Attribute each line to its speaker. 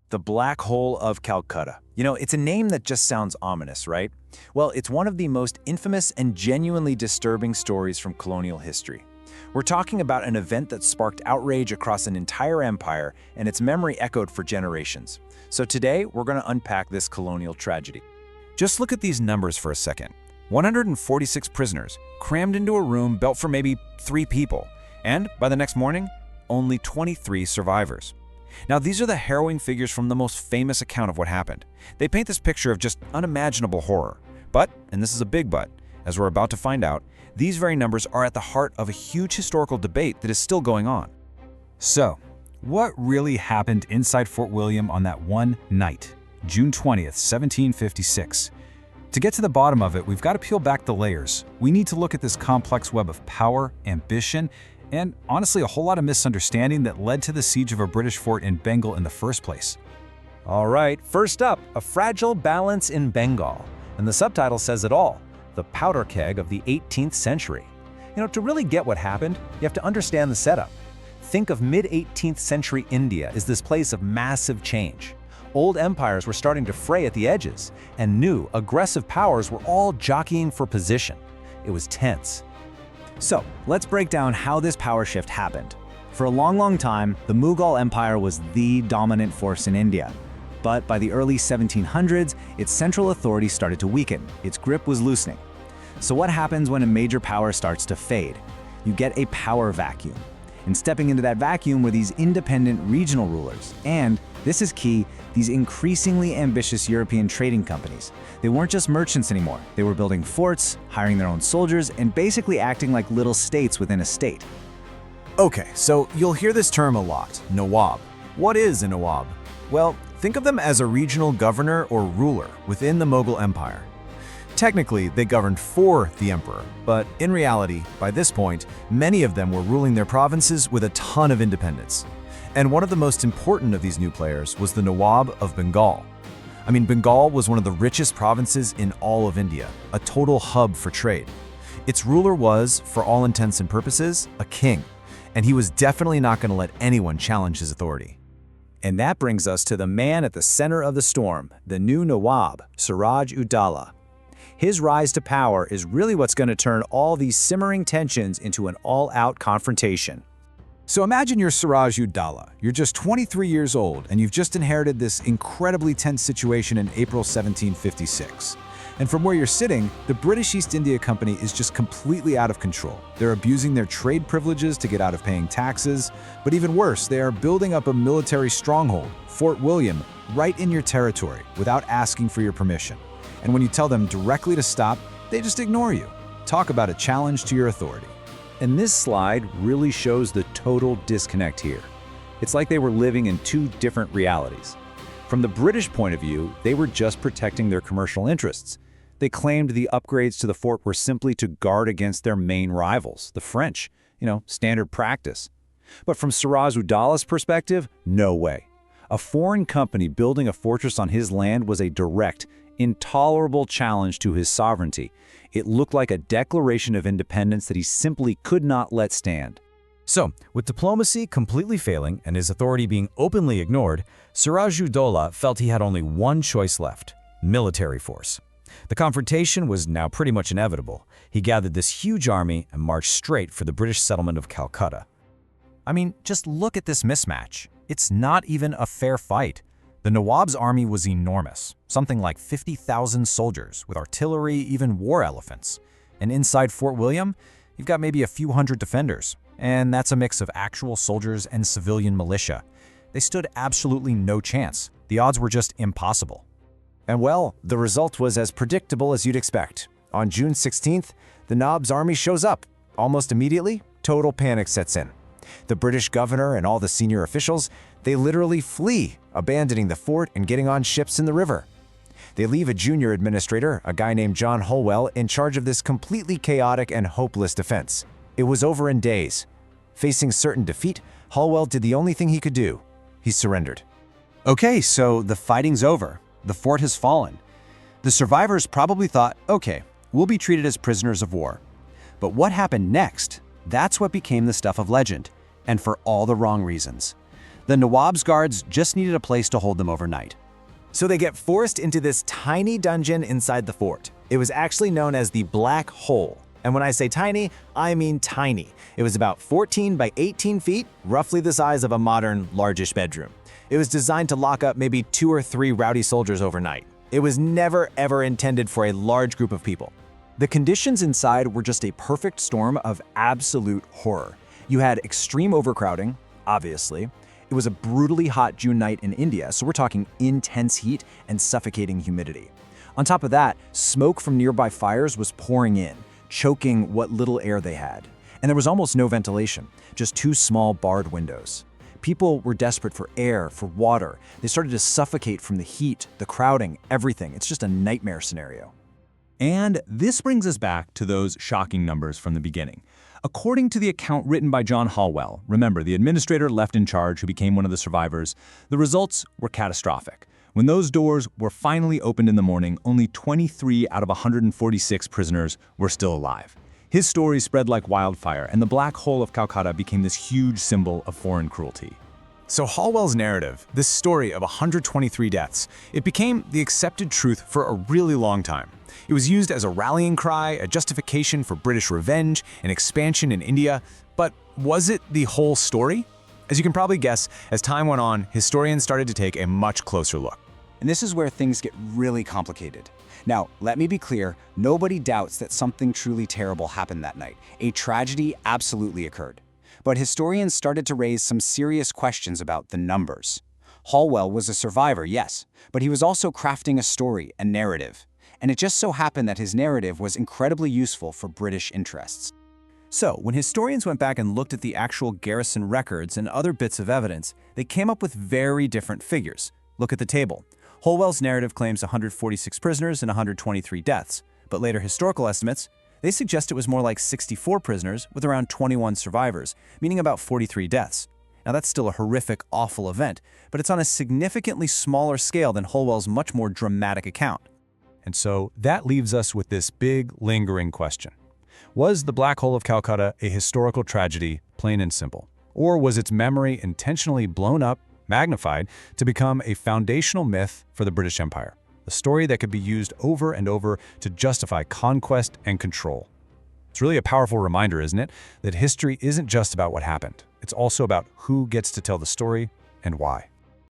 Speaker 1: The Black Hole of Calcutta. It's a name that just sounds ominous, right? Well, it's one of the most infamous and genuinely disturbing stories from colonial history. We're talking about an event that sparked outrage across an entire empire, and its memory echoed for generations. So today, we're going to unpack this colonial tragedy. Just look at these numbers for a second. 146 prisoners, crammed into a room built for maybe 3 people. And by the next morning, only 23 survivors. Now, these are the harrowing figures from the most famous account of what happened. They paint this picture of just unimaginable horror. But, and this is a big but, as we're about to find out, these very numbers are at the heart of a huge historical debate that is still going on.
Speaker 2: So, what really happened inside Fort William on that one night, June 20th, 1756? To get to the bottom of it, we've got to peel back the layers. We need to look at this complex web of power, ambition, and honestly a whole lot of misunderstanding that led to the siege of a British fort in Bengal in the first place.
Speaker 1: All right, first up, a fragile balance in Bengal. And the subtitle says it all, the powder keg of the 18th century. To really get what happened, you have to understand the setup. Think of mid-18th century India as this place of massive change. Old empires were starting to fray at the edges, and new, aggressive powers were all jockeying for position. It was tense.
Speaker 3: So, let's break down how this power shift happened. For a long time, the Mughal Empire was the dominant force in India. But by the early 1700s, its central authority started to weaken. Its grip was loosening. So what happens when a major power starts to fade? You get a power vacuum. And stepping into that vacuum were these independent regional rulers. And, this is key, these increasingly ambitious European trading companies. They weren't just merchants anymore. They were building forts, hiring their own soldiers, and basically acting like little states within a state.
Speaker 4: Okay, so you'll hear this term a lot, Nawab. What is a Nawab? Well, think of them as a regional governor or ruler within the Mughal Empire. Technically, they governed for the emperor, but in reality, by this point, many of them were ruling their provinces with a ton of independence. And one of the most important of these new players was the Nawab of Bengal. Bengal was one of the richest provinces in all of India, a total hub for trade. Its ruler was, for all intents and purposes, a king, and he was definitely not going to let anyone challenge his authority.
Speaker 3: And that brings us to the man at the center of the storm, the new Nawab, Siraj-ud-Dowlah. His rise to power is really what's going to turn all these simmering tensions into an all-out confrontation.
Speaker 2: So imagine you're Siraj-ud-Dowlah. You're just 23 years old, and you've just inherited this incredibly tense situation in April 1756. And from where you're sitting, the British East India Company is just completely out of control. They're abusing their trade privileges to get out of paying taxes, but even worse, they are building up a military stronghold, Fort William, right in your territory without asking for your permission. And when you tell them directly to stop, they just ignore you. Talk about a challenge to your authority.
Speaker 1: And this slide really shows the total disconnect here. It's like they were living in 2 different realities. From the British point of view, they were just protecting their commercial interests. They claimed the upgrades to the fort were simply to guard against their main rivals, the French, standard practice. But from Siraj-ud-Dowlah's perspective, no way. A foreign company building a fortress on his land was a direct, intolerable challenge to his sovereignty. It looked like a declaration of independence that he simply could not let stand.
Speaker 4: So, with diplomacy completely failing and his authority being openly ignored, Siraj-ud-Dowlah felt he had only one choice left: military force. The confrontation was now pretty much inevitable. He gathered this huge army and marched straight for the British settlement of Calcutta.
Speaker 1: Just look at this mismatch. It's not even a fair fight. The Nawab's army was enormous, something like 50,000 soldiers, with artillery, even war elephants. And inside Fort William, you've got maybe a few hundred defenders, and that's a mix of actual soldiers and civilian militia. They stood absolutely no chance. The odds were just impossible.
Speaker 3: And well, the result was as predictable as you'd expect. On June 16th, the Nawab's army shows up. Almost immediately, total panic sets in. The British governor and all the senior officials, they literally flee, abandoning the fort and getting on ships in the river. They leave a junior administrator, a guy named John Holwell, in charge of this completely chaotic and hopeless defense. It was over in days. Facing certain defeat, Holwell did the only thing he could do. He surrendered.
Speaker 5: Okay, so the fighting's over. The fort has fallen. The survivors probably thought, okay, we'll be treated as prisoners of war. But what happened next? That's what became the stuff of legend, and for all the wrong reasons. The Nawab's guards just needed a place to hold them overnight.
Speaker 3: So they get forced into this tiny dungeon inside the fort. It was actually known as the Black Hole. And when I say tiny, I mean tiny. It was about 14 by 18 feet, roughly the size of a modern, largish bedroom. It was designed to lock up maybe 2 or 3 rowdy soldiers overnight. It was never, ever intended for a large group of people.
Speaker 1: The conditions inside were just a perfect storm of absolute horror. You had extreme overcrowding, obviously. It was a brutally hot June night in India, so we're talking intense heat and suffocating humidity. On top of that, smoke from nearby fires was pouring in, choking what little air they had. And there was almost no ventilation, just 2 small barred windows. People were desperate for air, for water. They started to suffocate from the heat, the crowding, everything. It's just a nightmare scenario.
Speaker 6: And this brings us back to those shocking numbers from the beginning. According to the account written by John Hallwell, remember the administrator left in charge who became one of the survivors, the results were catastrophic. When those doors were finally opened in the morning, only 23 out of 146 prisoners were still alive. His story spread like wildfire, and the Black Hole of Calcutta became this huge symbol of foreign cruelty.
Speaker 2: So Hallwell's narrative, this story of 123 deaths, it became the accepted truth for a really long time. It was used as a rallying cry, a justification for British revenge and expansion in India. But was it the whole story? As you can probably guess, as time went on, historians started to take a much closer look.
Speaker 5: And this is where things get really complicated. Now, let me be clear, nobody doubts that something truly terrible happened that night. A tragedy absolutely occurred. But historians started to raise some serious questions about the numbers. Hallwell was a survivor, yes, but he was also crafting a story, a narrative. And it just so happened that his narrative was incredibly useful for British interests.
Speaker 1: So, when historians went back and looked at the actual garrison records and other bits of evidence, they came up with very different figures. Look at the table. Hallwell's narrative claims 146 prisoners and 123 deaths, but later historical estimates, they suggest it was more like 64 prisoners with around 21 survivors, meaning about 43 deaths. Now that's still a horrific, awful event, but it's on a significantly smaller scale than Hallwell's much more dramatic account.
Speaker 2: And so that leaves us with this big, lingering question. Was the Black Hole of Calcutta a historical tragedy, plain and simple? Or was its memory intentionally blown up, magnified, to become a foundational myth for the British Empire? A story that could be used over and over to justify conquest and control. It's really a powerful reminder, isn't it, that history isn't just about what happened. It's also about who gets to tell the story and why.